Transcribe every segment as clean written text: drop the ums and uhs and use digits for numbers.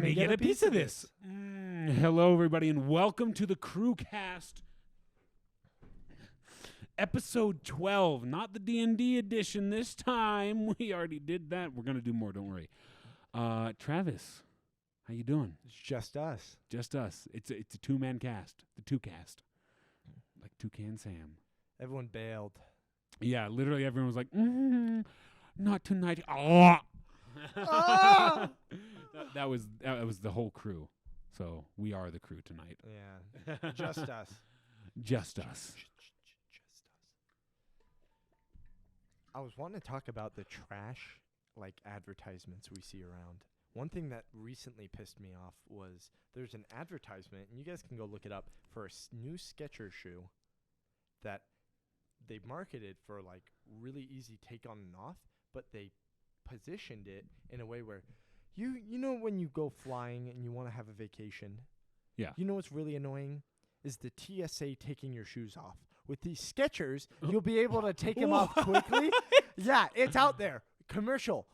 may get a piece of this. Hello, everybody, and welcome to the Crewcast, episode 12. Not the D&D edition this time. We already did that. We're gonna do more. Don't worry. Travis, how you doing? It's just us. Just us. It's a two-man cast. The two-cast, like Toucan Sam. Everyone bailed. Yeah, literally everyone was like, "Not tonight." Ah! that was the whole crew. So we are the crew tonight. Yeah, just us. Just us. Just us. I was wanting to talk about the trash, like, advertisements we see around. One thing that recently pissed me off was there's an advertisement, and you guys can go look it up, for a new Skechers shoe that they marketed for, like, really easy take on and off, but they positioned it in a way where you know when you go flying and you want to have a vacation? Yeah. You know what's really annoying? Is the TSA taking your shoes off. With these Skechers, you'll be able to take them off quickly. Yeah, it's out there. Commercial.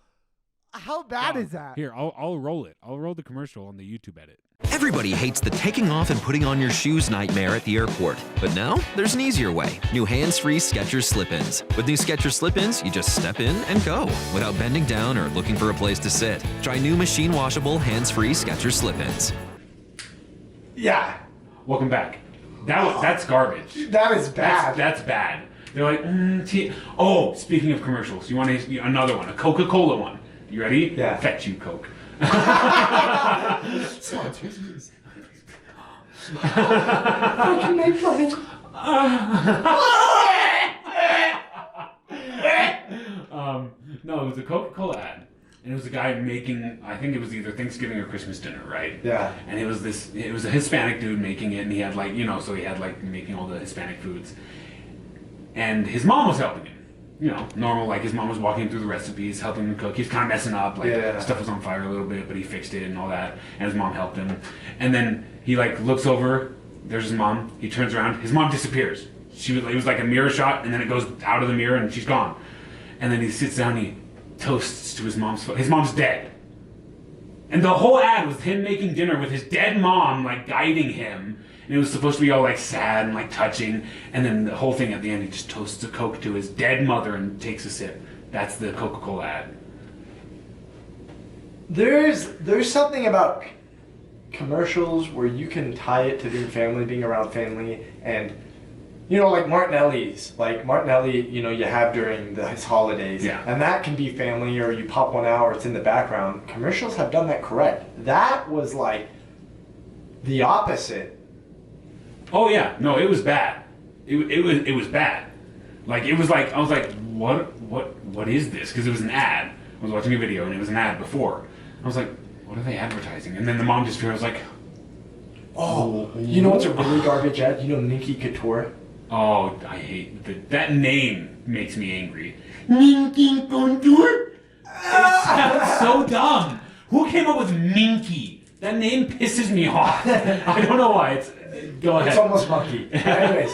How bad is that? Here, I'll roll it. I'll roll the commercial on the YouTube edit. Everybody hates the taking off and putting on your shoes nightmare at the airport. But now, there's an easier way. New hands-free Skechers slip-ins. With new Skechers slip-ins, you just step in and go, without bending down or looking for a place to sit. Try new machine-washable, hands-free Skechers slip-ins. Yeah. Welcome back. That's garbage. That is bad. That's bad. They're like, speaking of commercials, you want another one, a Coca-Cola one. You ready? Yeah. Fetch you, Coke. Sponsors, please. I can make money. No, it was a Coca-Cola ad. And it was a guy making, I think it was either Thanksgiving or Christmas dinner, right? Yeah. And it was a Hispanic dude making it, and he had making all the Hispanic foods. And his mom was helping him. Normal, like his mom was walking him through the recipes, helping him cook. He was kind of messing up, stuff was on fire a little bit, but he fixed it and all that. And his mom helped him. And then he looks over, there's his mom, he turns around, his mom disappears. It was like a mirror shot, and then it goes out of the mirror and she's gone. And then he sits down and he toasts to his mom's phone. His mom's dead. And the whole ad was him making dinner with his dead mom, guiding him. And it was supposed to be all, sad and, touching. And then the whole thing at the end, he just toasts a Coke to his dead mother and takes a sip. That's the Coca-Cola ad. There's something about commercials where you can tie it to being around family, and like Martinelli's. Like Martinelli, you have during his holidays. Yeah. And that can be family, or you pop one out, or it's in the background. Commercials have done that correct. That was the opposite. Oh yeah, no, it was bad. It was bad. I was like, what is this? Because it was an ad. I was watching a video and it was an ad before. I was like, what are they advertising? And then the mom just appeared. I was like, you know what's a really garbage ad? Ninky Couture. Oh, I hate that name. Makes me angry. Ninky Couture. It sounds so dumb. Who came up with Minky? That name pisses me off. I don't know why. Go ahead. It's almost monkey. Anyways,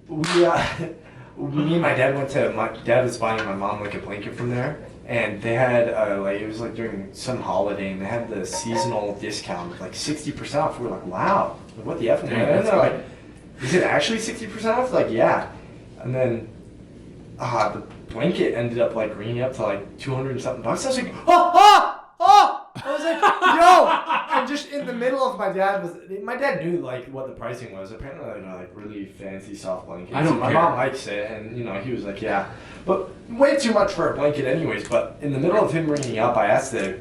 me and my dad my dad was buying my mom a blanket from there, and they had it was during some holiday, and they had the seasonal discount of 60% off. We were like, wow, what the F? And they're like, is it actually 60% off? Yeah. And then the blanket ended up ringing up to $200 and something bucks. I was like, I was like, yo! And just in the middle of my dad knew what the pricing was. Apparently they're really fancy soft blankets. My mom likes it, and he was like, yeah. But way too much for a blanket anyways. But in the middle of him ringing up, I asked the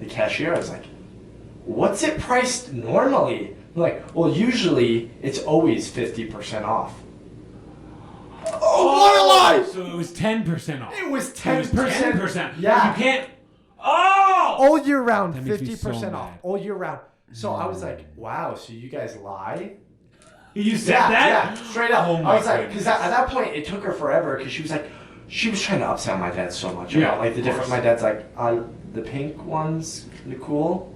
cashier, I was like, what's it priced normally? They're like, well, usually it's always 50% off. Oh, what a lie! So it was 10% off. It was 10%. It was 10%. Yeah. You can't. Oh! All year round, That makes me so 50% off. mad. All year round. So I was like, wow, so you guys lie? You said that? Yeah, straight up. Oh my I was like, because goodness. at that point, it took her forever, because she was trying to upsell my dad so much. Yeah, About, the different, my dad's like, the pink ones, the cool.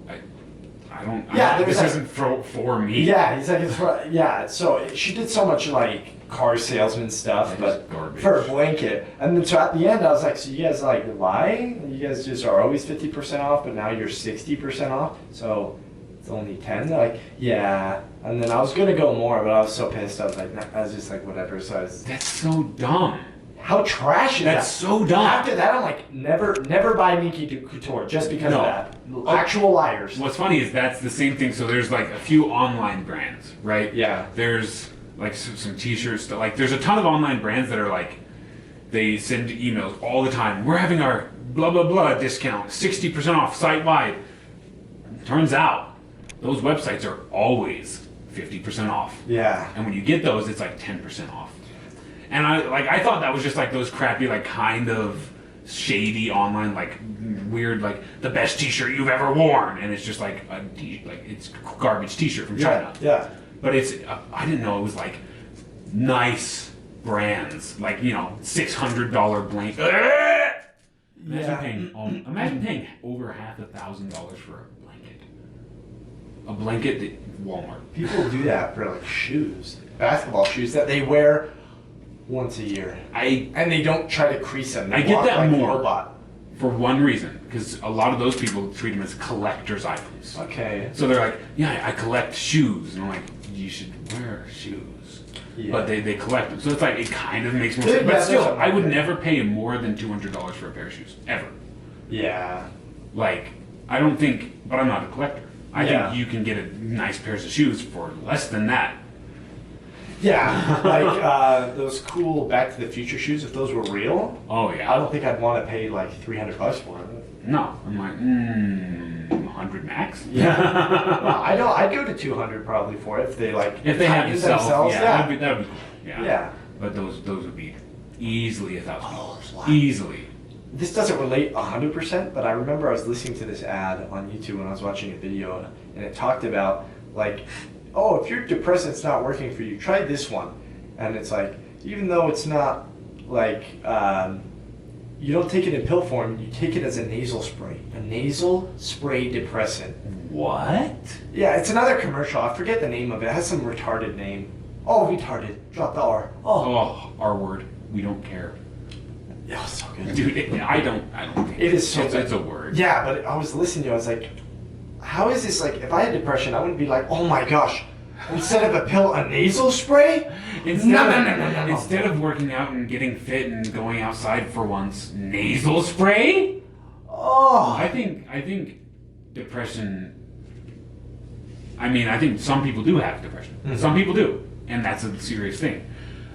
this isn't for me. Yeah, he's like, it's for, yeah. So she did so much like car salesman stuff, but garbage. for a blanket. And then so at the end, I was like, so you guys like lie? You guys just are always 50% off, but now you're 60% off. So it's only 10. They're like, yeah. And then I was gonna go more, but I was so pissed. I was like, nah, I was just like, whatever. So I was. That's so dumb. How trash is that? That's so dumb. After that, I'm like, never buy Minky Couture just because of that. Actual liars. What's funny is that's the same thing. So there's like a few online brands, right? Yeah. There's like some t-shirts that like there's a ton of online brands that are like they send emails all the time. We're having our blah blah blah discount, 60% off site wide. Turns out those websites are always 50% off. Yeah. And when you get those, it's like 10% off. And I thought that was just like those crappy, like kind of shady online, like weird, like the best T-shirt you've ever worn, and it's just like it's garbage T-shirt from China. Yeah. But it's I didn't know it was like nice brands, like $600 blanket. Imagine paying over $1,000 for a blanket. A blanket at Walmart. People do that for like shoes, basketball shoes that they wear once a year, and they don't try to crease them. They I get that like more robot. For one reason, because a lot of those people treat them as collector's items. Okay. So they're like, yeah, I collect shoes, and I'm like, you should wear shoes. Yeah. But they collect them, so it's like it kind of makes more sense. But still, I would never pay more than $200 for a pair of shoes ever. Yeah. Like, I don't think, but I'm not a collector. I think you can get a nice pairs of shoes for less than that. Yeah, like those cool Back to the Future shoes, if those were real. Oh yeah. I don't think I'd want to pay like $300 for them. No, I'm like, 100 max. Yeah. Well, I'd go to 200 probably for it if they like. If they have themselves, yeah. That'd be cool. Yeah. Yeah. But those would be easily $1,000. Wow. Easily. This doesn't relate 100%, but I remember I was listening to this ad on YouTube when I was watching a video, and it talked about like, oh, if your depressant's not working for you, try this one. And it's like, even though it's not like, you don't take it in pill form, you take it as a nasal spray. A nasal spray depressant. What? Yeah, it's another commercial. I forget the name of it. It has some retarded name. Oh, retarded. Drop the R. Oh, R word. We don't care. Yeah, it's so good. Dude, I don't think it is so good. It's a word. Yeah, but I was listening to it, I was like, how is this like, if I had depression, I wouldn't be like, oh my gosh, instead of a pill, a nasal spray? No. Instead of working out and getting fit and going outside for once, nasal spray? Oh. I think depression, I think some people do have depression. Mm-hmm. Some people do. And that's a serious thing.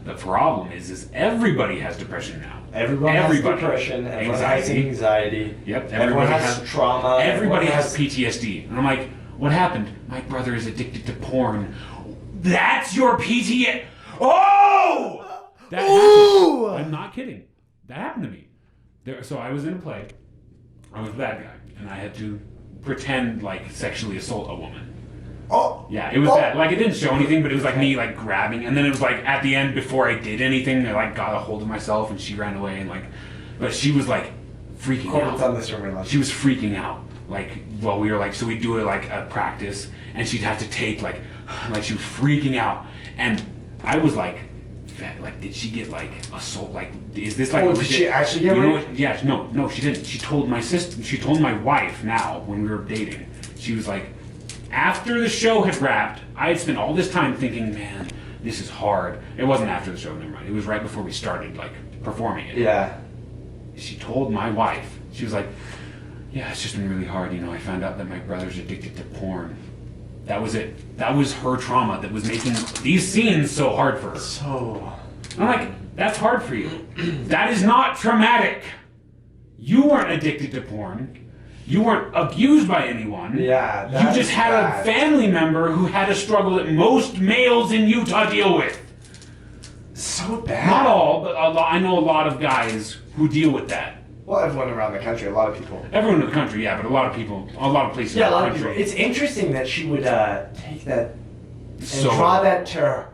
The problem is everybody has depression now. Everybody has depression, everyone has anxiety. Yep, everyone has trauma. Everybody has PTSD. And I'm like, what happened? My brother is addicted to porn. That's your PTSD. Oh! That happened. I'm not kidding. That happened to me. So I was in a play. I was a bad guy. And I had to pretend like sexually assault a woman. Oh. Yeah, it was bad. Like, it didn't show anything, but it was like me, like, grabbing. And then it was like, at the end, before I did anything, I, like, got a hold of myself, and she ran away, and, like... But she was, like, freaking out. Done this in real life. She was freaking out. Like, well, we were, like... So we'd do it, like, a practice, and she'd have to take, like, she was freaking out. And I was, like, did she get, like, assault? Like, is this, like... Oh, did she actually get raped? Yeah, no, she didn't. She told my sister... She told my wife now, when we were dating. She was, like... After the show had wrapped, I had spent all this time thinking, man, this is hard. It wasn't after the show, never mind. It was right before we started, like, performing it. Yeah. She told my wife, she was like, yeah, it's just been really hard. I found out that my brother's addicted to porn. That was it. That was her trauma that was making these scenes so hard for her. So... I'm like, that's hard for you. That is not traumatic. You weren't addicted to porn. You weren't abused by anyone. Yeah, you just had a family member who had a struggle that most males in Utah deal with. So bad. Not all, but I know a lot of guys who deal with that. Well, everyone around the country, a lot of people. Everyone in the country, yeah, but a lot of people, a lot of places in the country. Yeah, a lot of people. It's interesting that she would take that and draw that to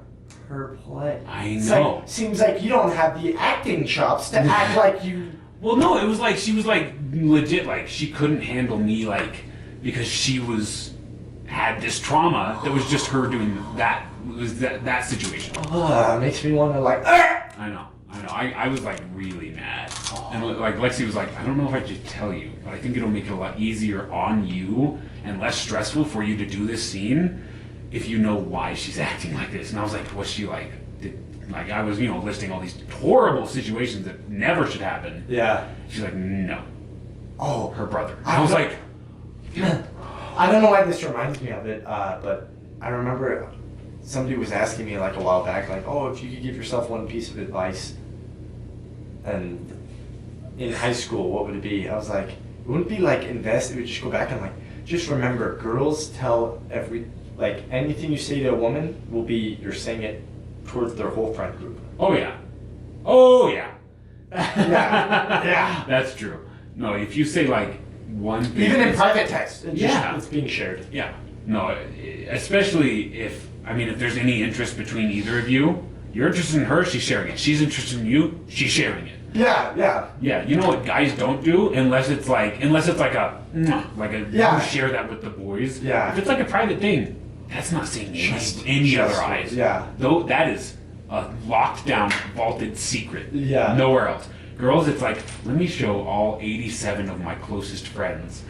her play. I know. Seems like you don't have the acting chops to act like you... Well, no, it was like she was like legit, like she couldn't handle me, like, because she was had this trauma that was just her doing that. It was that situation. Makes me want to like. I know. I was like really mad, and like Lexi was like, I don't know if I should tell you, but I think it'll make it a lot easier on you and less stressful for you to do this scene if you know why she's acting like this. And I was like, what's she like? Like I was, listing all these horrible situations that never should happen. Yeah. She's like, no. Oh, Her brother. I was like, I don't know why this reminds me of it, but I remember somebody was asking me like a while back, like, oh, if you could give yourself one piece of advice, and in high school, what would it be? I was like, it wouldn't be like invest. It would just go back and like, just remember, girls tell anything you say to a woman will be you're saying it towards their whole friend group. oh yeah. Yeah. That's true. No, if you say like one thing, Even in private text, it's being shared. Yeah. No, especially if there's any interest between either of you, you're interested in her, she's sharing it. She's interested in you, she's sharing it. Yeah. Yeah, you know what guys don't do unless it's like a Yeah. you share that with the boys. Yeah. If it's like a private thing, that's not seeing any other eyes. Yeah. Though that is a locked down, vaulted secret. Yeah. Nowhere else. Girls, it's like, let me show all 87 of my closest friends.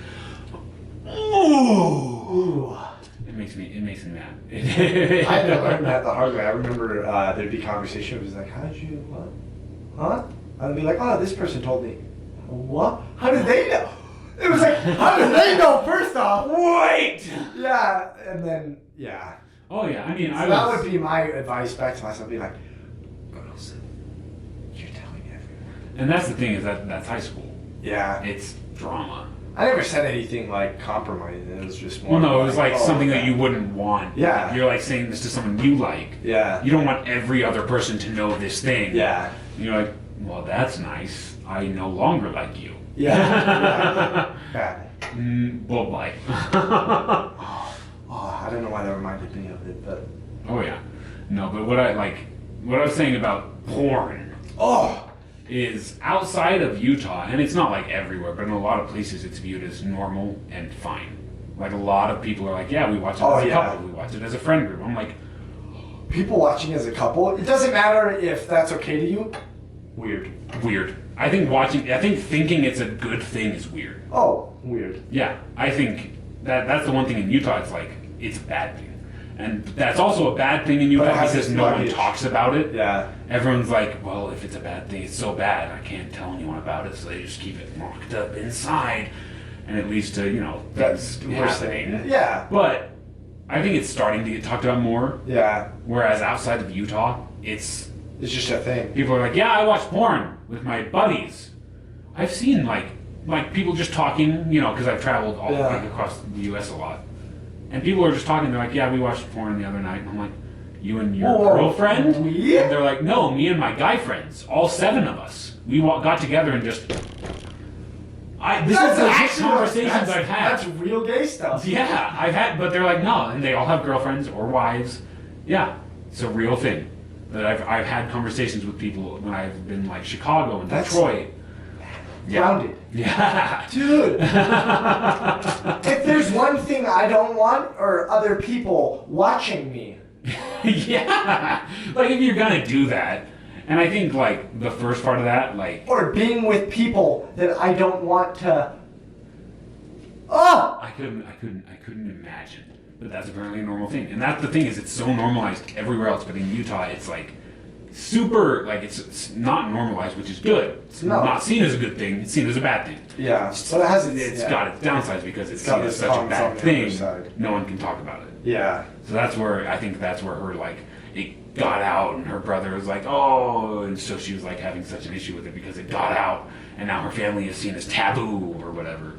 Ooh. It makes me mad. I had to learn that the hard way. I remember there'd be conversation. It was like, how did you, what? Huh? I'd be like, oh, this person told me. What? How did they know? It was like, how did they know first off? Wait! Yeah, and then, yeah. Oh yeah, That would be my advice back to myself. Be like, girls, you're telling everyone. And that's the thing is that's high school. Yeah. It's drama. I never said anything like compromising. It was just more. Well, no, it was like something okay. that you wouldn't want. Yeah. You're like saying this to someone you like. Yeah. You don't want every other person to know this thing. Yeah. You're like, well, that's nice. I no longer like you. Yeah. Bad. Well, bye. I don't know why that reminded me of it, but. Oh yeah. No, but what I was saying about porn. Is outside of Utah, and it's not like everywhere, but in a lot of places it's viewed as normal and fine. Like a lot of people are like, yeah, we watch it as a couple, we watch it as a friend group. I'm like, people watching as a couple, it doesn't matter if that's okay to you. Weird. I think thinking it's a good thing is weird. Oh, weird. Yeah, I think that's the one thing in Utah, it's like, it's a bad thing. And that's also a bad thing in Utah because no one talks about it. Yeah. Everyone's like, well, if it's a bad thing, it's so bad, I can't tell anyone about it, so they just keep it locked up inside. And it leads to, things happening. Yeah. But I think it's starting to get talked about more. Yeah. Whereas outside of Utah, it's just a thing. People are like, yeah, I watch porn with my buddies. I've seen like people just talking, because I've traveled all across the U.S. a lot. And people are just talking, they're like, yeah, we watched porn the other night. And I'm like, you and your girlfriend? Me? And they're like, no, me and my guy friends, all 7 of us. We got together and just... This is legit conversations I've had. That's real gay stuff. Yeah, I've had, but they're like, no, and they all have girlfriends or wives. Yeah, it's a real thing. That I've had conversations with people when I've been like Chicago and Detroit. Grounded. Yeah. Dude. If there's one thing I don't want, are other people watching me. Yeah. Like if you're gonna do that, and I think like the first part of that, like. Or being with people that I don't want to. Oh! I couldn't imagine. But that's apparently a normal thing. And that's the thing is it's so normalized everywhere else, but in Utah it's like super, like it's not normalized, which is good. It's not seen as a good thing, it's seen as a bad thing. Yeah. So it's got its downsides because it's seen as such a bad thing, no one can talk about it. Yeah. So that's where her like, it got out and her brother was like, oh, and so she was like having such an issue with it because it got out and now her family is seen as taboo or whatever.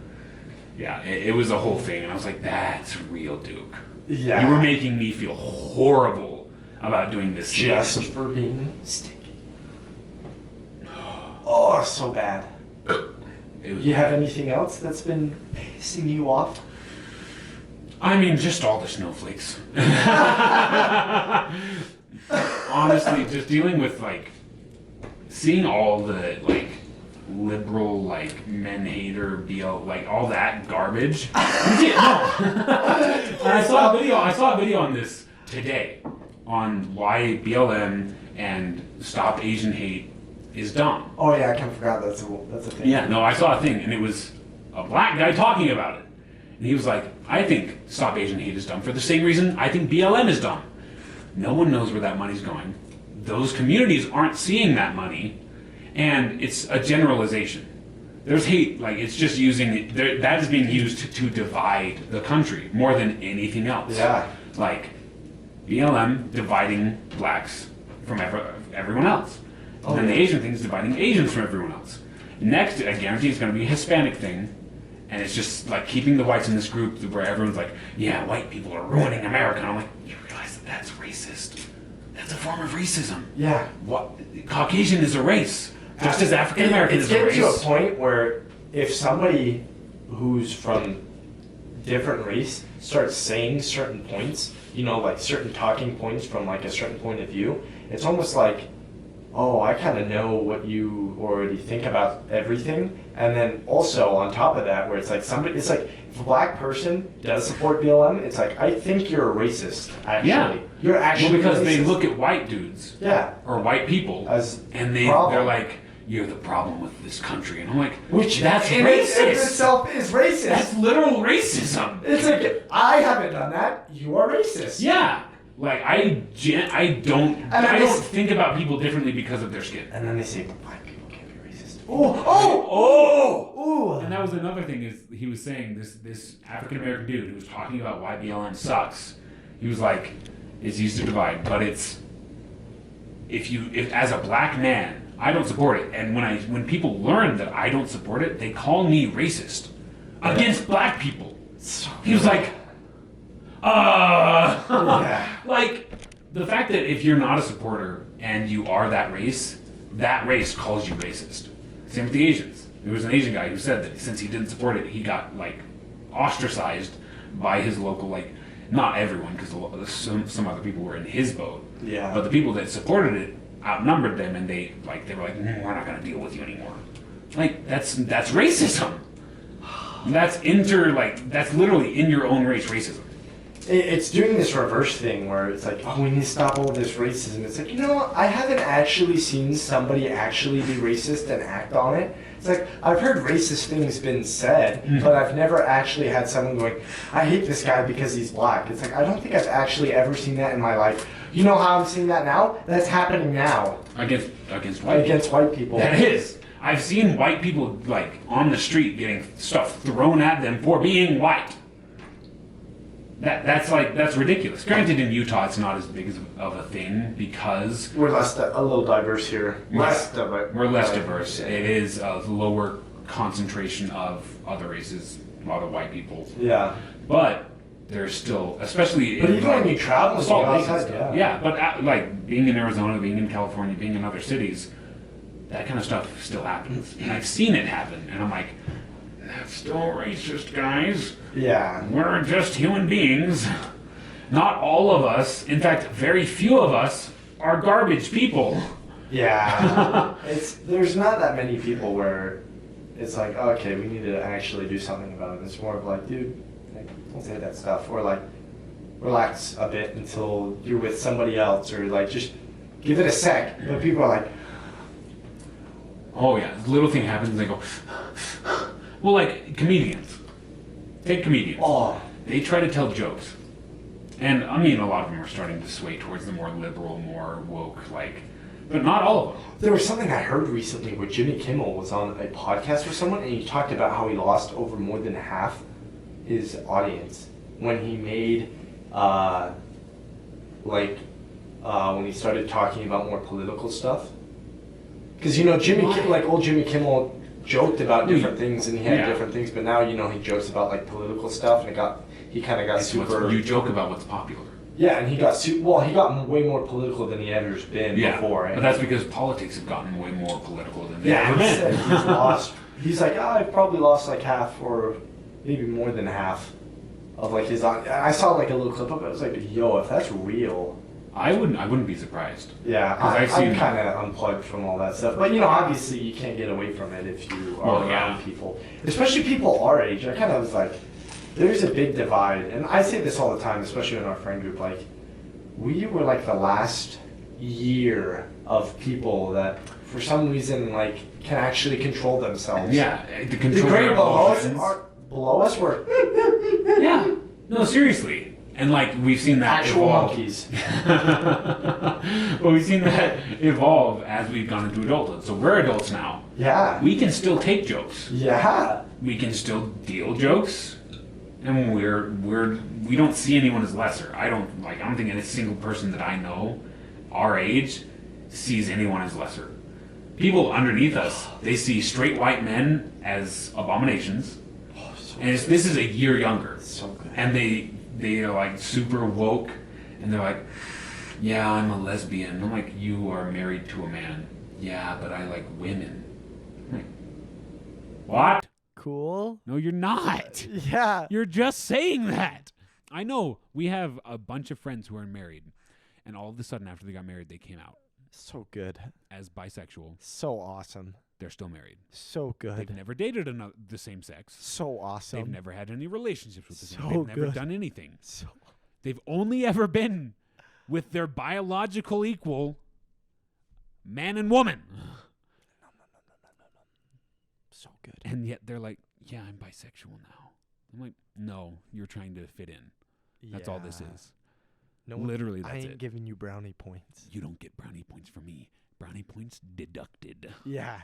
Yeah, it was a whole thing and I was like, that's real, Duke. Yeah. You were making me feel horrible about doing this just for being sticky. Oh, so bad. You have anything else that's been pissing you off? I mean, just all the snowflakes. Honestly, just dealing with like seeing all the like liberal, like men hater, BL, like all that garbage. No. And I saw a video on this today on why BLM and Stop Asian Hate is dumb. Oh yeah, I kind of forgot that's a thing. Yeah, no, I saw a thing, and it was a black guy talking about it. And he was like, I think Stop Asian Hate is dumb for the same reason I think BLM is dumb. No one knows where that money's going. Those communities aren't seeing that money, and it's a generalization. There's hate, like it's just using, that is being used to divide the country more than anything else. Yeah. Like, BLM dividing blacks from everyone else. And then the Asian thing is dividing Asians from everyone else. Next, I guarantee it's going to be a Hispanic thing, and it's just like keeping the whites in this group where everyone's like, yeah, white people are ruining America. And I'm like, you realize that that's racist? That's a form of racism. Yeah. What? Caucasian is a race, just as African American is a race. It's getting to a point where if somebody who's from different race starts saying certain points, you know, like certain talking points from like a certain point of view, it's almost like, oh, I kind of know what you already think about everything. And then also on top of that, where it's like it's like if a black person does support BLM, it's like, I think you're a racist, actually. Yeah. You're actually well, because racist. they look at white dudes. Yeah. Or white people. As and they're like, you're the problem with this country. And I'm like, that's racist. In itself is racist. That's literal racism. It's like, I haven't done that. You are racist. Yeah. Like, I don't think about people differently because of their skin. And then they say, black people can't be racist. Oh! And that was another thing, is he was saying, this African American dude who was talking about why BLM sucks, he was like, it's used to divide, but it's, if as a black man, I don't support it. And when people learn that I don't support it, they call me racist against black people. He was like, like, the fact that if you're not a supporter and you are that race calls you racist. Same with the Asians. There was an Asian guy who said that since he didn't support it, he got, like, ostracized by his local, like, not everyone, because some other people were in his boat. Yeah. But the people that supported it outnumbered them, and they were like, we're not going to deal with you anymore. Like, that's racism. That's literally in your own race racism. It's doing this reverse thing where it's like, oh, we need to stop all this racism. It's like, you know what? I haven't actually seen somebody actually be racist and act on it. It's like, I've heard racist things been said, but I've never actually had someone going, I hate this guy because he's black. It's like, I don't think I've actually ever seen that in my life. You know how I'm seeing that now? That's happening now. Against white people. Against white people. That is. I've seen white people, like, on the street getting stuff thrown at them for being white. That's ridiculous. Granted, in Utah, it's not as big of a thing because we're a little diverse here. We're less diverse. It is a lower concentration of other races, a lot of white people. Yeah. But there's still, especially. But even when you travel, outside, yeah. But like being in Arizona, being in California, being in other cities, that kind of stuff still happens, and I've seen it happen, and I'm like, that's still racist, guys. Yeah. We're just human beings. Not all of us, in fact, very few of us, are garbage people. Yeah. There's not that many people where it's like, oh, okay, we need to actually do something about it. It's more of like, dude, like, don't say that stuff. Or like, relax a bit until you're with somebody else. Or like, just give it a sec. But people are like, oh yeah, this little thing happens and they go, well, like comedians. Take comedians. Oh. They try to tell jokes. And I mean, a lot of them are starting to sway towards the more liberal, more woke, like, but not all of them. There was something I heard recently where Jimmy Kimmel was on a podcast with someone and he talked about how he lost over more than half his audience when he made, when he started talking about more political stuff. Because, you know, old Jimmy Kimmel joked about different things and he had different things, but now, you know, he jokes about like political stuff and he kind of got super. You joke about what's popular. Yeah, and he got way more political than he ever's been before. But that's because politics have gotten way more political than they ever been. been. He's lost. He's like, I've probably lost like half or maybe more than half of like his. I saw like a little clip of it. I was like, yo, if that's real, I wouldn't be surprised. Yeah, 'Cause I've seen- I'm kind of unplugged from all that stuff. But, obviously you can't get away from it if you are around people. Especially people our age. I kind of was like, there's a big divide. And I say this all the time, especially in our friend group. Like, we were like the last year of people that, for some reason, like, can actually control themselves. Yeah, the The control grade their below us were Yeah, no, seriously. And like we've seen that actual evolve. monkeys. But we've seen that evolve as we've gone into adulthood. So we're adults now. Yeah. We can still take jokes. Yeah. We can still deal jokes. And we don't see anyone as lesser. I don't think any single person that I know our age sees anyone as lesser. People underneath us, they see straight white men as abominations. And this is a year younger. So good. And they are like super woke, and they're like, yeah, I'm a lesbian. I'm like, you are married to a man. Yeah, but I like women. I'm like, what? Cool. No, you're not. Yeah. You're just saying that. I know. We have a bunch of friends who are married, and all of a sudden after they got married, they came out So good. as bisexual. So awesome. They're still married. So good. They've never dated the same sex. So awesome. They've never had any relationships with the same. So They've never good. done anything. So They've only ever been with their biological equal, man and woman. so good. And yet they're like, yeah, I'm bisexual now. I'm like, no, you're trying to fit in. That's all this Yeah. is. No, Literally, I that's ain't it. giving you brownie points. You don't get brownie points from me. Brownie points deducted. Yeah.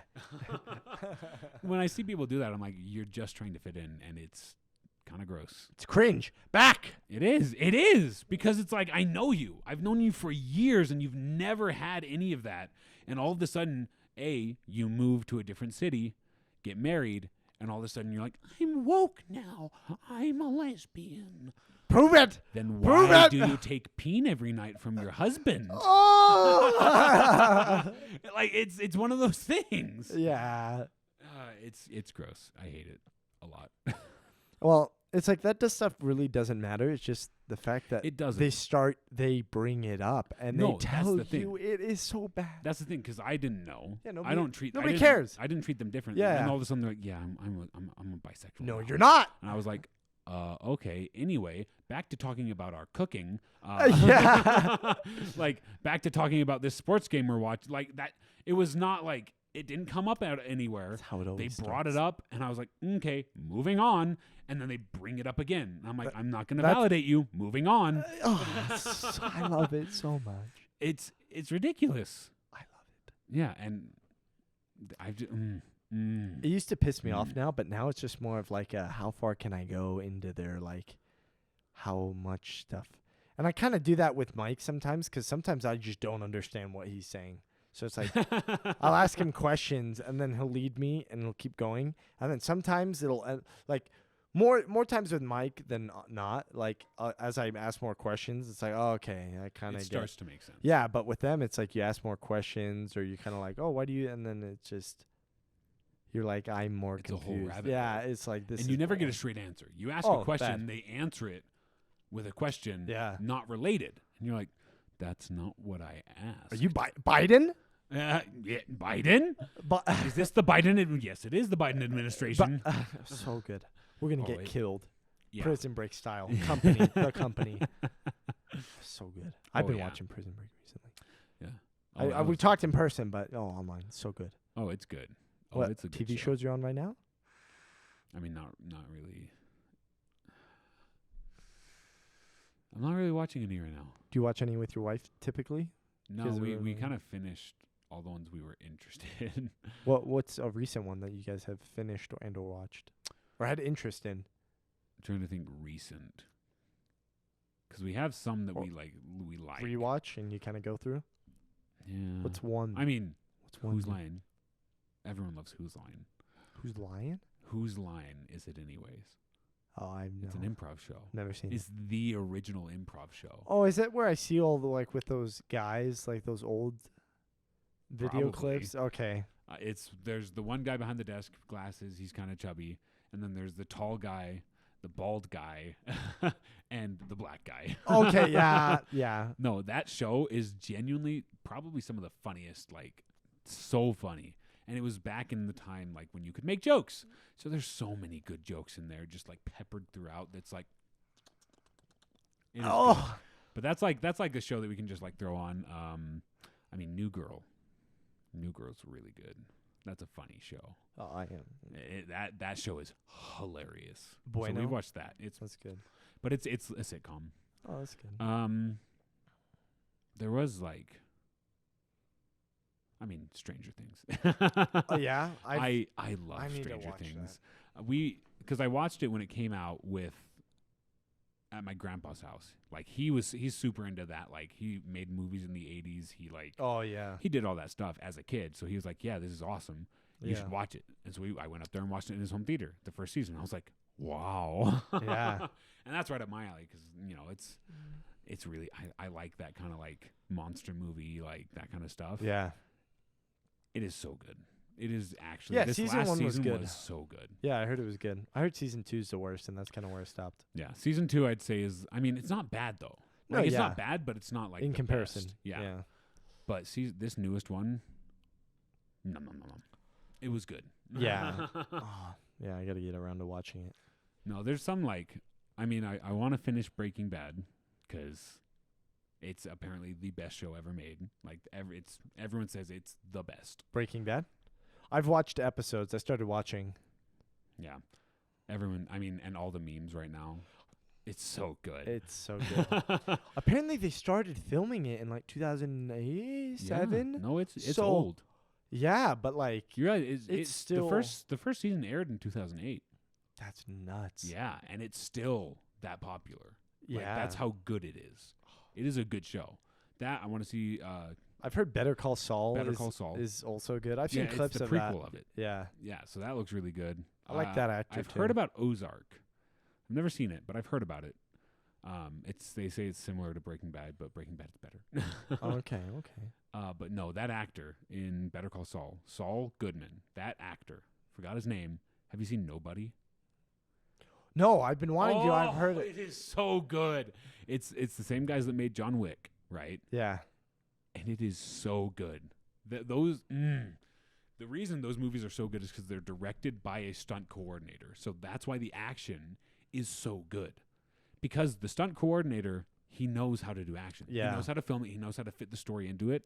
When I see people do that, I'm like, you're just trying to fit in, and it's kind of gross. It's cringe. Back. It is, because it's like, I know you. I've known you for years, and you've never had any of that. And all of a sudden, you move to a different city, get married, and all of a sudden you're like, I'm woke now. I'm a lesbian. Prove it. Then Prove why it. do you take peen every night from your husband? Oh. Like, it's one of those things. Yeah. It's gross. I hate it a lot. Well, it's like that stuff really doesn't matter. It's just the fact that It doesn't. they bring it up and No, they that's tell the thing. you it is so bad. That's the thing, because I didn't know. Yeah, I don't treat. nobody I didn't- cares. I didn't treat them differently. Yeah. And all of a sudden they're like, yeah, I'm a bisexual. No, now. you're not. And I was like, okay. Anyway, back to talking about our cooking. Yeah. Like, back to talking about this sports game we're watching. Like, that, it was not like, it didn't come up out anywhere. That's how it They always brought starts. it up, and I was like, okay, moving on. And then they bring it up again. And I'm like, I'm not going to that's- validate you. Moving on. Oh, I love it so much. It's ridiculous. I love it. Yeah, and I've just, It used to piss me off now, but now it's just more of like how far can I go into their like how much stuff. And I kind of do that with Mike sometimes because sometimes I just don't understand what he's saying. So it's like I'll ask him questions and then he'll lead me and he'll keep going. And then sometimes it'll like more times with Mike than not. Like as I ask more questions, it's like, oh, okay, I kind it of starts to make sense. Yeah, but with them, it's like you ask more questions or you kind of like, oh, why do you? And then it's just you're like, I'm more It's a whole confused. rabbit Yeah, hole. it's like this. And is you never get a boring. straight answer. You ask Oh, a question, bad. they answer it with a question Yeah. not related. And you're like, that's not what I asked. Are you Biden? Yeah, Biden? But Is this the Biden? Yes, it is the Biden administration. so good. We're gonna Oh, get wait. killed. Yeah. Prison Break style. Company. The company. So good. I've Oh, been yeah. watching Prison Break recently. Yeah. Oh, that We was- talked in person, but online. So good. oh, it's good. Oh, What it's a good TV show. shows you're on right now? I mean, not really. I'm not really watching any right now. Do you watch any with your wife typically? No, 'Cause we we're- kind of finished all the ones we were interested in. What's a recent one that you guys have finished and or watched or had interest in? I'm trying to think recent. Because we have some that Or we like. Rewatch and you kind of go through. Yeah. What's one? I mean, What's one? Who's good- Line? Everyone loves Who's Line. Who's lying? Whose Line is it anyways? Oh, I've It's an improv show. never seen it. It's the original improv show. Oh, is that where I see all the like with those guys, like those old video Probably. clips? Okay. There's the one guy behind the desk, glasses. He's kind of chubby, and then there's the tall guy the bald guy and the black guy. Okay, yeah. No, that show is genuinely probably some of the funniest, like so funny. And it was back in the time like when you could make jokes. So there's so many good jokes in there, just like peppered throughout. That's like, it is good. Oh, But that's like a show that we can just like throw on. I mean, New Girl. New Girl's really good. That's a funny show. oh, I am. That show is hilarious. Bueno. So we watched that. That's good. But it's a sitcom. Oh, that's good. There was like, I mean, Stranger Things. Oh yeah, I love I need to Stranger watch Things. Because I watched it when it came out at my grandpa's house. Like he's super into that. Like he made movies in the 80s. He like Oh yeah. he did all that stuff as a kid. So he was like, yeah, this is awesome. You Yeah. should watch it. And so I went up there and watched it in his home theater the first season. I was like, wow. Yeah. And that's right up my alley because it's really I like that kind of like monster movie, like that kind of stuff. Yeah. It is so good. It is actually. Yeah, this season last 1 was season good. was so good. Yeah, I heard it was good. I heard season 2 is the worst, and that's kind of where it stopped. Yeah, season 2 I'd say is. I mean, it's not bad though. No, Like it's yeah. not bad, but it's not like In the comparison. best. Yeah. But this newest one, nom. It was good. Yeah. Oh, yeah, I got to get around to watching it. No, there's some like. I mean, I want to finish Breaking Bad because it's apparently the best show ever made. Like everyone says it's the best. Breaking Bad? I've watched episodes. I started watching. Yeah, everyone. I mean, and all the memes right now. It's so good. It's so good. Apparently, they started filming it in like 2007. Yeah. No, it's So- old. Yeah, but like You're right. It's still- the first season aired in 2008. that's nuts. Yeah, and it's still that popular. Like, Yeah. that's how good it is. It is a good show. That I want to see. I've heard Better Call Saul. Better Call Saul. is also good. I've seen Yeah, clips it's the of prequel that. of it. Yeah. Yeah, so that looks really good. I like that actor, I've too. heard about Ozark. I've never seen it, but I've heard about it. They say it's similar to Breaking Bad, but Breaking Bad is better. Okay. But no, that actor in Better Call Saul, Saul Goodman, that actor, forgot his name. Have you seen Nobody? No, I've been wanting to. I've heard it. It is so good. It's the same guys that made John Wick, right? Yeah. And it is so good. The reason those movies are so good is because they're directed by a stunt coordinator. So that's why the action is so good. Because the stunt coordinator, he knows how to do action. Yeah. He knows how to film it. He knows how to fit the story into it.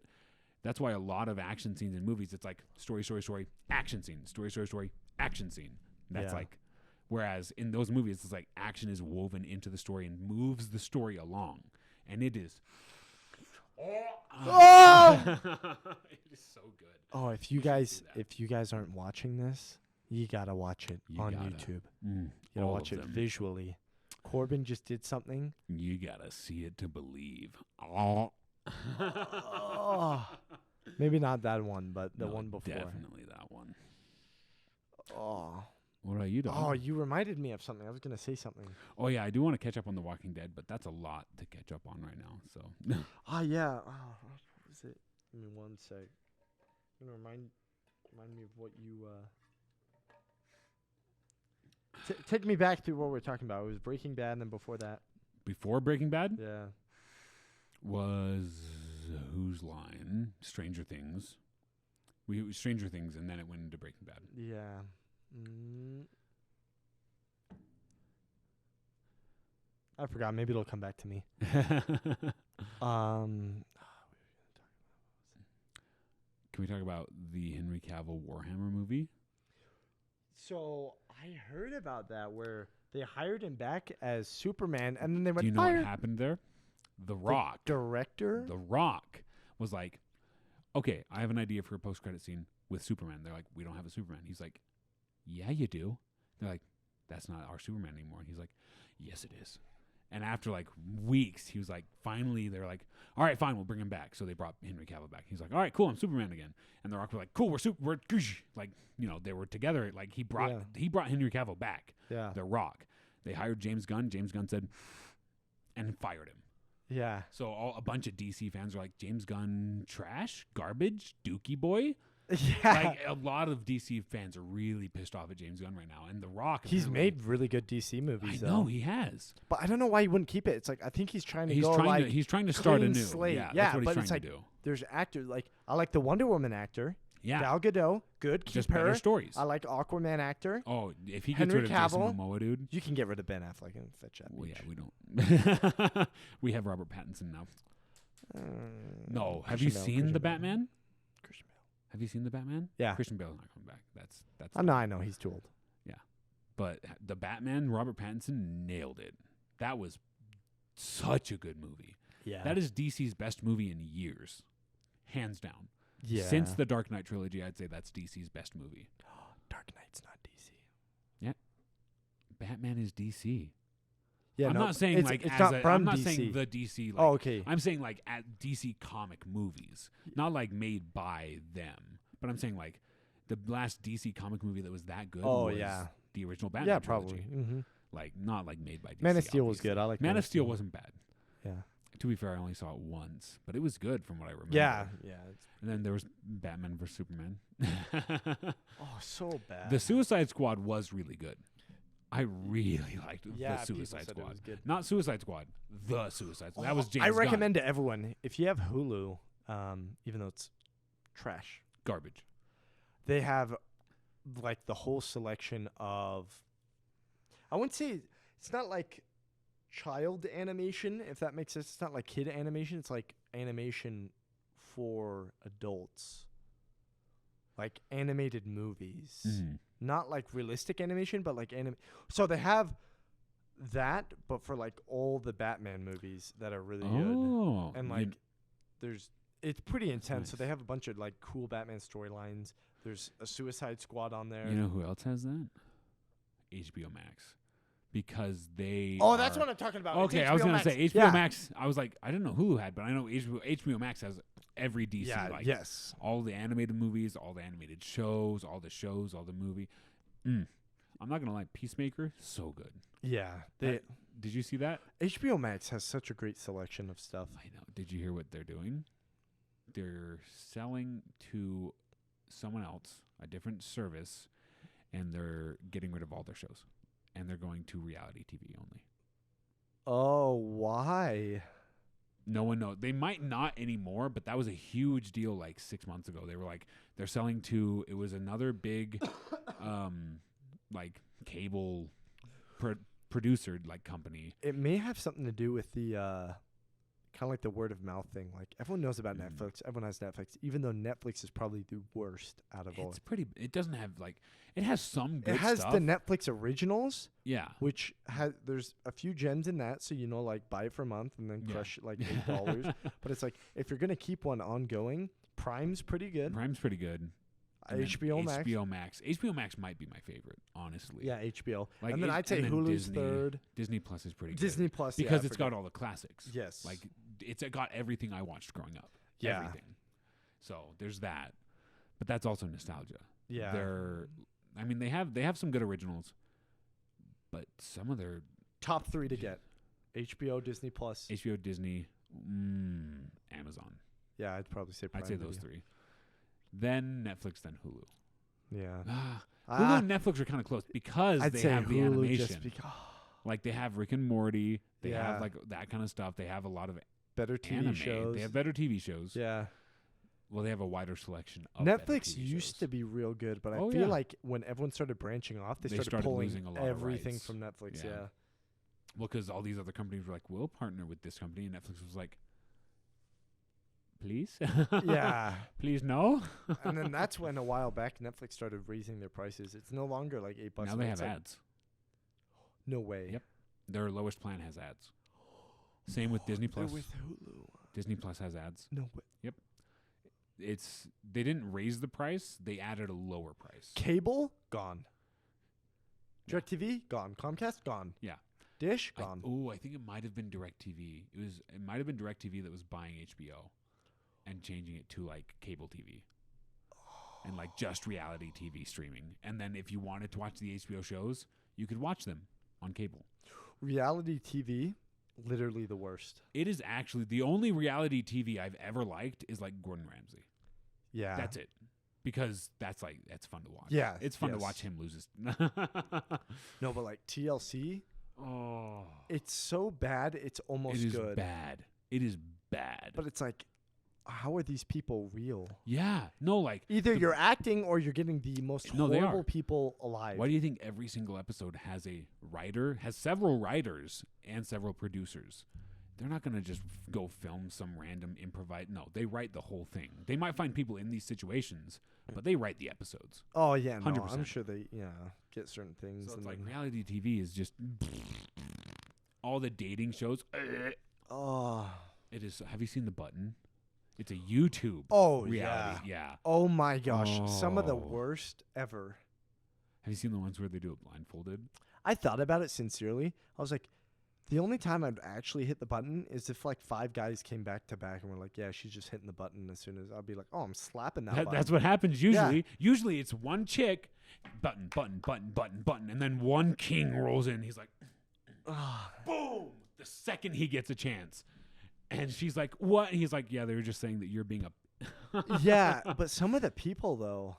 That's why a lot of action scenes in movies, it's like story, action scene, story, action scene. That's Yeah. like, whereas in those movies, it's like action is woven into the story and moves the story along. And it is. Oh! It is so good. Oh, if you guys aren't watching this, you gotta watch it on YouTube. You gotta All watch of it them. visually. Corbin just did something. You gotta see it to believe. Oh. Oh, maybe not that one, but the No, one before. Definitely that one. Oh, What about you, dog? oh, you reminded me of something. I was gonna say something. Oh, yeah, I do want to catch up on The Walking Dead, but that's a lot to catch up on right now. So, Oh yeah. Oh, what was it? Give me one sec. I'm gonna remind me of what you. Take me back to what we're talking about. It was Breaking Bad, and then before that, before Breaking Bad yeah. was Whose Line? Stranger Things. Stranger Things, and then it went into Breaking Bad. Yeah. I forgot. Maybe it'll come back to me. Can we talk about the Henry Cavill Warhammer movie? So I heard about that where they hired him back as Superman, and then they went. Do you know "Fire." what happened there? The Rock. Director. The Rock was like, okay, I have an idea for a post-credit scene with Superman. They're like, we don't have a Superman. He's like, yeah, you do. They're like, that's not our Superman anymore. And he's like, yes, it is. And after like weeks, he was like, finally, they're like, all right, fine, we'll bring him back. So they brought Henry Cavill back. He's like, all right, cool, I'm Superman again. And The Rock was like, cool, we're like, you know, they were together. Like he brought Henry Cavill back. Yeah. The Rock. They hired James Gunn. James Gunn said, and fired him. Yeah. So a bunch of DC fans are like, James Gunn, trash, garbage, Dookie boy. Yeah. Like a lot of DC fans are really pissed off at James Gunn right now, and The Rock. He's apparently- made really good DC movies. I know he has. But I don't know why he wouldn't keep it. It's like I think he's trying to He's go trying like to. He's trying to start clean anew. slate. Yeah, Yeah, that's what but he's it's trying like to do. there's actors like I like the Wonder Woman actor. Yeah. Gal Gadot, good. Keep Just her. better stories. I like Aquaman actor. Oh, if he gets Henry rid of Jason Cavill. Momoa, dude. You can get rid of Ben Affleck and fetch that. Well, yeah, bitch. we don't. We have Robert Pattinson now. No, have you Christian Bale, seen Christian the Bale. Batman? Christian Bale. Have you seen the Batman? Yeah. Christian Bale's not coming back. That's. I know. He's too old. But the Batman, Robert Pattinson nailed it. That was such a good movie. Yeah. That is DC's best movie in years, hands down. Yeah. Since the Dark Knight trilogy, I'd say that's DC's best movie. Dark Knight's not DC. Yeah, Batman is DC. Yeah. I'm no, not saying it's, like it's as not a, from I'm not DC. saying the DC. Like, Oh, okay. I'm saying like at DC comic movies, not like made by them. But I'm saying like the last DC comic movie that was that good. Oh, was yeah. the original Batman. Yeah, probably. trilogy. Mm-hmm. Like not like made by DC. Man of Steel was obviously. good. I like Man of Steel wasn't bad. Yeah. To be fair, I only saw it once, but it was good from what I remember. Yeah. Yeah. And then there was Batman vs Superman. Oh, so bad. The Suicide Squad was really good. I really liked Yeah, the people Suicide said it Squad. was good. Not Suicide Squad. The Suicide Squad. That was James I Gunn. recommend to everyone if you have Hulu, even though it's trash, Garbage. they have like the whole selection of. I wouldn't say it's not like child animation, if that makes sense. It's not like kid animation. It's like animation for adults, like animated movies. Mhm. Not like realistic animation, but like So they have that, but for like all the Batman movies that are really Oh. good, and like it's pretty intense. So nice. they have a bunch of like cool Batman storylines. There's a Suicide Squad on there. You know who else has that? HBO Max. Because they Oh, that's are- what I'm talking about. Okay, It's I was HBO going to Max. say HBO Yeah. Max. I was like, I didn't know Hulu had, but I know HBO Max has every DC. Yeah, like, yes. all the animated movies, all the animated shows, all the movie. I'm not going to lie, Peacemaker, so good. Yeah. Did you see that? HBO Max has such a great selection of stuff. I know. Did you hear what they're doing? They're selling to someone else, a different service, and they're getting rid of all their shows. And they're going to reality TV only. Oh, why? No one knows. They might not anymore, but that was a huge deal like 6 months ago. They were like, they're selling to, it was another big, like cable producer like company. It may have something to do with the kind of like the word of mouth thing. Like everyone knows about Netflix. Everyone has Netflix, even though Netflix is probably the worst out of all. It's pretty, it doesn't have like, it has some good It has stuff. the Netflix originals, Yeah. which has there's a few gems in that, so like buy it for a month and then Yeah. crush it like $8. But it's like if you're gonna keep one ongoing, Prime's pretty good. Prime's pretty good. And then HBO Max. HBO Max might be my favorite, honestly. Yeah, HBO. Like, and then I'd say and then Hulu's third. Disney Plus is pretty good. Disney Plus, yeah, because I it's got forgot. all the classics. Yes. Like it's got everything I watched growing up. Yeah. Everything. So there's that. But that's also nostalgia. Yeah. They have some good originals, but some of their Top 3 to get. HBO, Disney Plus. HBO, Disney, Amazon. Yeah, I'd probably say Prime I'd say those Video. three. Then Netflix, then Hulu. Yeah. Hulu and Netflix are kind of close because I'd they say have the Hulu animation. just because Like they have Rick and Morty. They Yeah. have like that kind of stuff. They have a lot of better TV anime. shows. They have better TV shows. Yeah. Well, they have a wider selection of better Netflix TV used shows. to be real good, but I Oh, feel yeah. like when everyone started branching off, they started pulling losing a lot of everything rights. from Netflix. Yeah. Yeah. Well, because all these other companies were like, we'll partner with this company. And Netflix was like, please? Yeah. Please no? And then that's when a while back Netflix started raising their prices. It's no longer like $8. Now they It's have like, ads. No way. Yep. Their lowest plan has ads. Same with Disney They're Plus. with Hulu. Disney Plus has ads. No way. They didn't raise the price. They added a lower price. Cable gone. DirecTV gone. Comcast gone. Yeah. Dish gone. I think it might have been DirecTV. It might have been DirecTV that was buying HBO and changing it to like cable TV. And like just reality TV streaming. And then if you wanted to watch the HBO shows, you could watch them on cable. Reality TV, literally the worst. It is actually the only reality TV I've ever liked is like Gordon Ramsay. Yeah. That's it. because that's fun to watch. Yeah, it's fun to yes. watch him lose his. No, but like TLC, it's so bad. It's almost It is good. bad. It is bad. But it's like, how are these people real? yeah, no, like Either you're acting or you're getting the most No, they horrible are. people alive. Why do you think every single episode has several writers and several producers? They're not going to just go film some random improvise. No, they write the whole thing. They might find people in these situations, but they write the episodes. Oh yeah, no, 100%. I'm sure they get certain things. So it's and like then, reality TV is just all the dating shows. oh It is. Have you seen The Button? It's a YouTube. Reality. Yeah. Oh my gosh, some of the Oh. worst ever. Have you seen the ones where they do it blindfolded? I thought about it sincerely. I was like, the only time I'd actually hit the button is if like 5 guys came back to back and were like, yeah, she's just hitting the button as soon as I'd be like, oh, I'm slapping that button. That's what happens usually. Yeah. Usually it's one chick, button, button, button, button, button, and then one king rolls in. He's like, boom! The second he gets a chance. And she's like, what? And he's like, yeah, they were just saying that you're being a... Yeah, but some of the people though,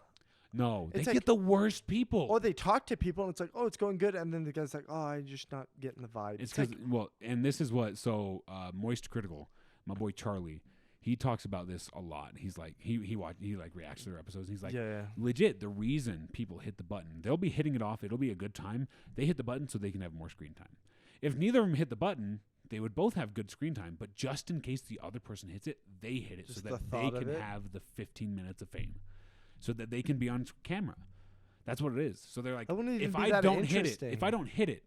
No, they It's get like- the worst people. or they talk to people and it's like, oh, it's going good, and then the guy's like, oh, I'm just not getting the vibe. It's like, because, well, and this is what, so Moist Critical, my boy Charlie, he talks about this a lot. He's like, he like reacts to their episodes. And he's like, Yeah. legit, the reason people hit the button, they'll be hitting it off. It'll be a good time. They hit the button so they can have more screen time. If neither of them hit the button, they would both have good screen time. But just in case the other person hits it, they hit it Just so the that they thought of can it? have the 15 minutes of fame, so that they can be on camera. That's what it is. So they're like, That wouldn't even if be I that don't hit it, interesting. if I don't hit it,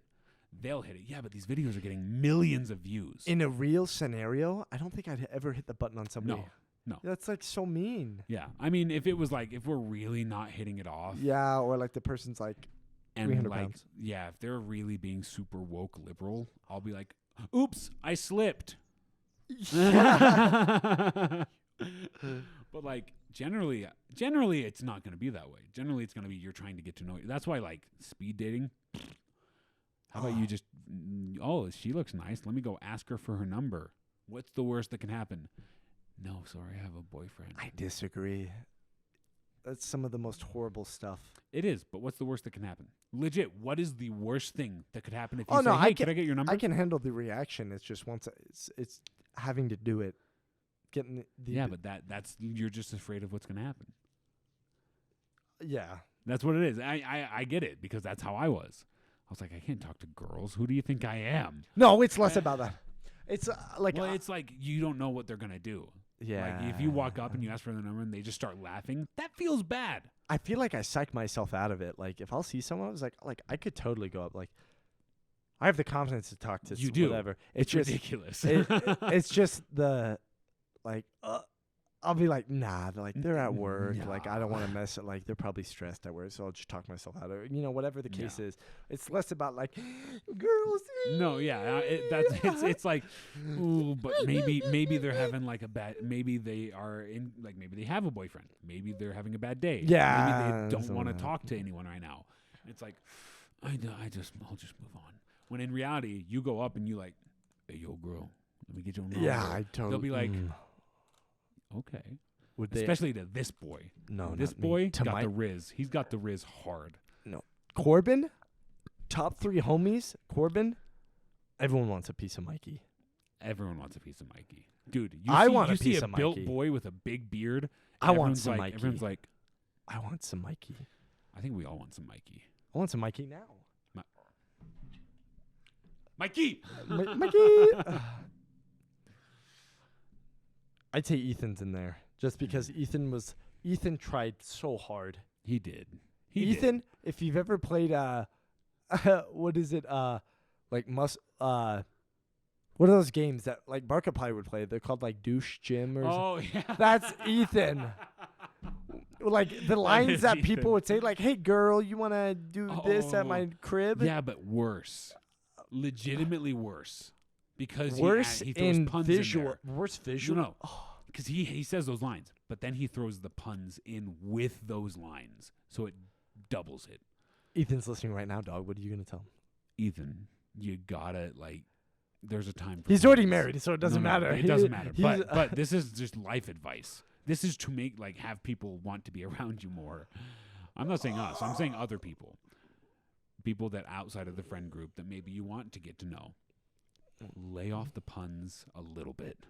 they'll hit it. Yeah, but these videos are getting millions of views. in a real scenario, I don't think I'd ever hit the button on somebody. No. That's like so mean. Yeah, I mean, if it was like, if we're really not hitting it off, Yeah, or like the person's like, and 300 like, pounds. yeah, if they're really being super woke liberal, I'll be like, oops, I slipped. But like generally it's not going to be that way. Generally it's going to be you're trying to get to know you. That's why like speed dating. How about you just, oh, she looks nice. Let me go ask her for her number. What's the worst that can happen? No, sorry, I have a boyfriend. I disagree. That's some of the most horrible stuff. It is, but what's the worst that can happen? Legit, what is the worst thing that could happen if you Oh say, no, hey, can I get your number? I can handle the reaction. It's just once it's having to do it, getting the Yeah, but that's you're just afraid of what's going to happen. yeah. That's what it is. I get it because that's how I was. I was like, I can't talk to girls. Who do you think I am? No, it's less about that. It's like Well, it's like you don't know what they're going to do. yeah. Like if you walk up and you ask for their number and they just start laughing, that feels bad. I feel like I psych myself out of it. Like if I'll see someone, I was like I could totally go up. Like I have the confidence to talk to You do. whatever. It's just ridiculous. it's just the like I'll be like, nah, they're at work. Nah. Like I don't want to mess it. Like they're probably stressed at work, so I'll just talk myself out of it. You know, whatever the case is. It's less about like girls. No, yeah, it's like, ooh, but maybe they're having like a bad. Maybe they are in like maybe they have a boyfriend. Maybe they're having a bad day. Yeah, maybe they don't something want to like talk to anyone right now. It's like, I'll just move on. When in reality, you go up and you like, hey, yo, girl, let me get your number. Yeah, I totally. They'll be like, okay. would they? Especially to this boy. No, This not me. boy To got my the Riz. He's got the Riz hard. no. Corben, top 3 homies. Corben, everyone wants a piece of Mikey. Everyone wants a piece of Mikey. Dude, I you want a see piece a of built Mikey. boy with a big beard. I want everyone's some like, Mikey. Everyone's like, I want some Mikey. I think we all want some Mikey. I want some Mikey now. Mikey! Mikey. I'd say Ethan's in there just because Ethan tried so hard. He did. Ethan, if you've ever played what is it? Like what are those games that like Markiplier would play? They're called like Douche Gym or Oh, yeah. That's Ethan. Like the lines is that Ethan. people would say, like, "Hey, girl, you want to do this at my crib?" Yeah, but worse. Legitimately worse. Because Worse he throws in puns visual. in there. Worse visual. No. Because he says those lines, but then he throws the puns in with those lines. So it doubles it. Ethan's listening right now, dog. What are you gonna tell him? Ethan, you gotta, like, there's a time for He's already puns. married, so it doesn't No, matter. It doesn't matter. He's- But this is just life advice. This is to make like have people want to be around you more. I'm not saying us. I'm saying other people. People that outside of the friend group that maybe you want to get to know. Lay off the puns a little bit.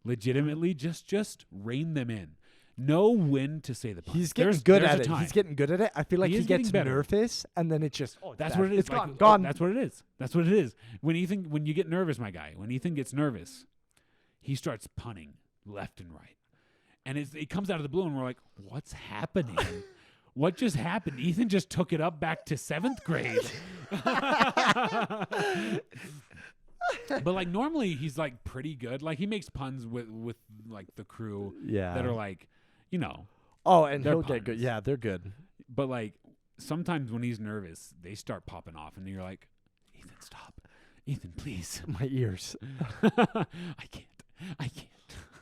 Legitimately, just rein them in. Know when to say the puns. He's getting good at it. He's getting good at it. I feel like he gets nervous, and then it just that's what it is. It's gone. That's what it is. That's what it is. When you get nervous, my guy, when Ethan gets nervous, he starts punning left and right, and it comes out of the blue, and we're like, "What's happening? What just happened?" Ethan just took it up back to 7th grade. But like normally he's like pretty good. Like he makes puns with like the crew that are like, you know. Oh, and he'll puns. get good. Yeah, they're good. But like sometimes when he's nervous, they start popping off, and you're like, Ethan, stop. Ethan, please. My ears. I can't.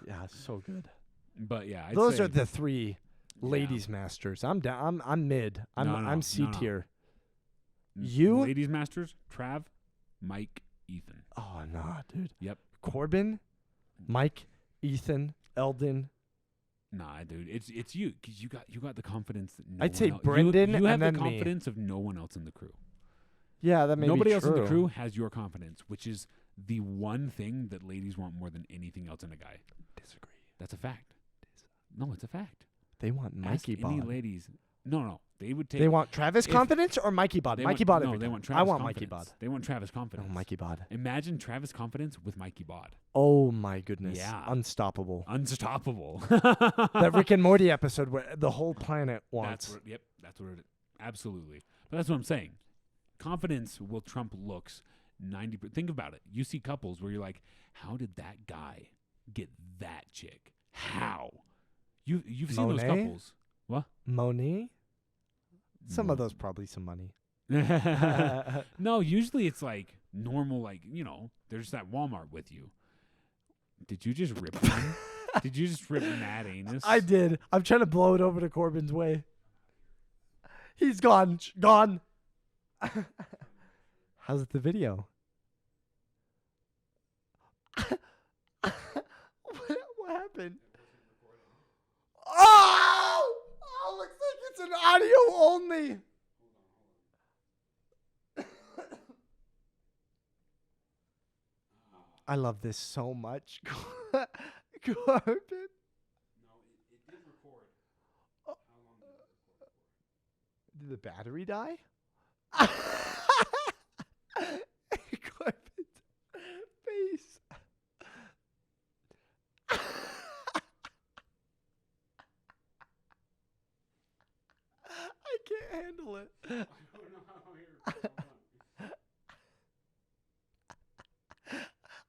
Yeah, so good. But yeah, those are the 3 ladies masters. I'm down. I'm mid. I'm C tier. You ladies masters, Trav, Mike, Ethan. Oh nah, dude. Yep. Corben, Mike, Ethan, Eldon. Nah, dude, it's you because you got the confidence that I'd say Brendan you have and the then confidence of no one else in the crew. Yeah, that may Nobody be else true. in the crew has your confidence, which is the one thing that ladies want more than anything else in a guy. Disagree. That's a fact. No, it's a fact. They want Mikey Ask any Bod. ladies. No. They would take. They want Travis confidence or Mikey Bod? Mikey Bod. No, they want Travis. I want confidence. Mikey Bod. They want Travis confidence. Oh, Mikey Bod. Imagine Travis confidence with Mikey Bod. Oh my goodness. Yeah. Unstoppable. Unstoppable. That Rick and Morty episode where the whole planet wants. That's what it is. Absolutely. But that's what I'm saying. Confidence will trump looks 90%. Think about it. You see couples where you're like, how did that guy get that chick? How? You've seen those couples. What? Moni? Some of those probably some money. No, usually it's like normal, like, you know, there's that Walmart with you. Did you just rip one? Did you just rip mad anus? I did. I'm trying to blow it over to Corbin's way. He's gone. Gone. How's the video? What happened? Oh, looks like it's an audio only. I love this so much. Corbin. No, it did record. How long did it record for? Did the battery die? Corbin's face. I can't handle it. I don't know how here.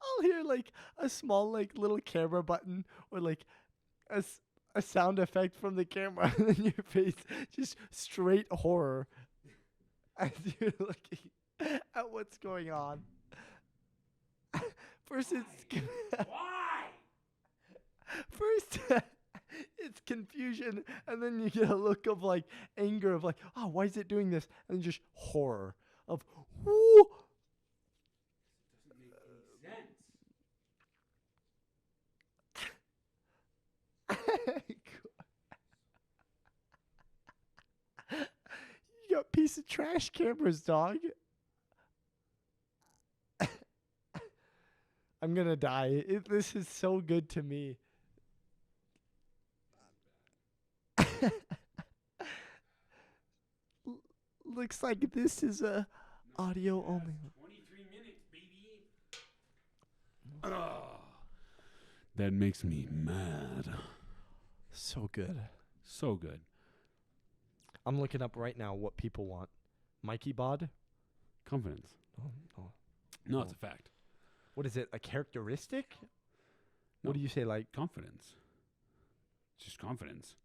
I'll hear like a small like little camera button or like a sound effect from the camera and then your face just straight horror as you're looking at what's going on. First it's Why? First it's confusion and then you get a look of like anger of like, oh, why is it doing this? And then just horror of whoo. Doesn't make any sense. You got piece of trash cameras, dog. I'm gonna die. This is so good to me. Looks like this is a audio only. 23 minutes, baby. That makes me mad. So good. So good. I'm looking up right now what people want. Mikey Bod? Confidence. Oh. No, it's a fact. What is it? A characteristic? What do you say? Like Confidence. Just confidence.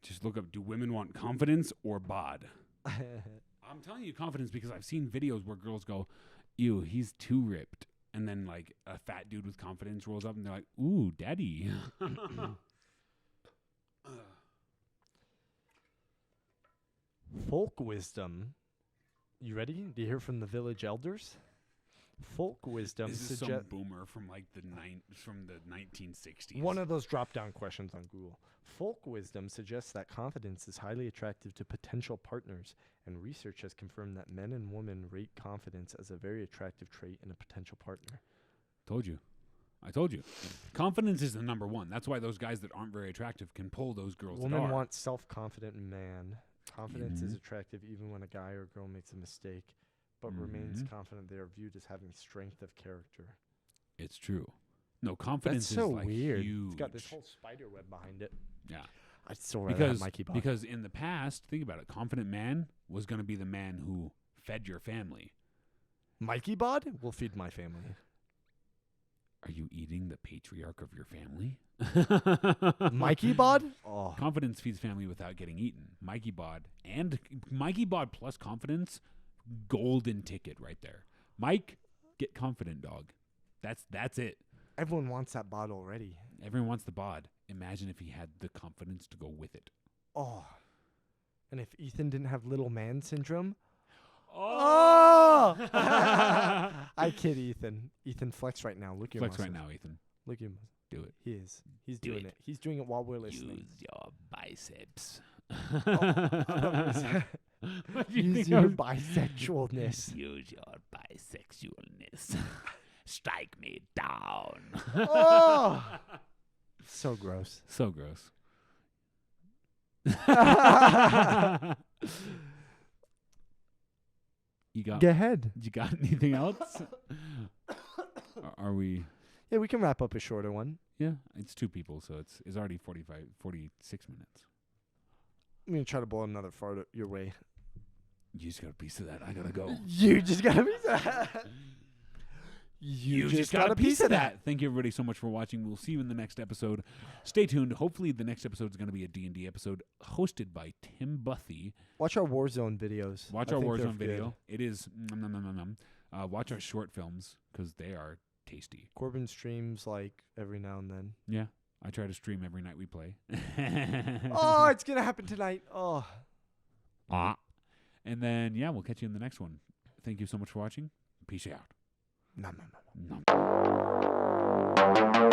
Just look up, do women want confidence or bod? I'm telling you confidence because I've seen videos where girls go, ew, he's too ripped. And then like a fat dude with confidence rolls up and they're like, ooh, daddy. folk wisdom. You ready? Do you hear from the village elders? Folk wisdom This is some suggests boomer from like the 1960s. one of those drop-down questions on Google. Folk wisdom suggests that confidence is highly attractive to potential partners, and research has confirmed that men and women rate confidence as a very attractive trait in a potential partner. I told you. Confidence is the number one. That's why those guys that aren't very attractive can pull those girls that Women are. want self-confident man. Confidence is attractive even when a guy or girl makes a mistake, but remains confident they are viewed as having strength of character. It's true. No, confidence That's so is like weird. huge. It's got this whole spider web behind it. Yeah. I'd still rather have Mikey Bob. Because in the past, think about it, confident man was going to be the man who fed your family. Mikey Bod will feed my family. Are you eating the patriarch of your family? Mikey Bod? Oh. Confidence feeds family without getting eaten. Mikey Bod plus confidence, golden ticket right there. Mike, get confident, dog. That's it. Everyone wants that bod already. Everyone wants the bod. Imagine if he had the confidence to go with it. Oh. And if Ethan didn't have little man syndrome? Oh! I kid Ethan. Ethan, flex right now. Look at your Flex right muscles. now, Ethan. Look at your muscles. Do it. He is. He's Do doing it. it. He's doing it while we're listening. Use your biceps. Use your bisexualness. Use your bisexualness. Strike me down. Oh! So gross. So gross. You got? Go ahead. You got anything else? Are we? Yeah, we can wrap up a shorter one. Yeah, it's two people, so it's already 46 minutes. I'm going to try to blow another fart your way. You just got a piece of that. I gotta go. You just got a piece of that. You just got a piece of that. Thank you, everybody, so much for watching. We'll see you in the next episode. Stay tuned. Hopefully, the next episode is going to be a D&D episode hosted by Tim Buthy. Watch our Warzone videos. Watch I our think they're Warzone video. good. It is. Watch our short films because they are tasty. Corben streams like every now and then. Yeah, I try to stream every night we play. Oh, it's going to happen tonight. Oh. And then, yeah, we'll catch you in the next one. Thank you so much for watching. Peace out. Nom, nom, nom. Nom.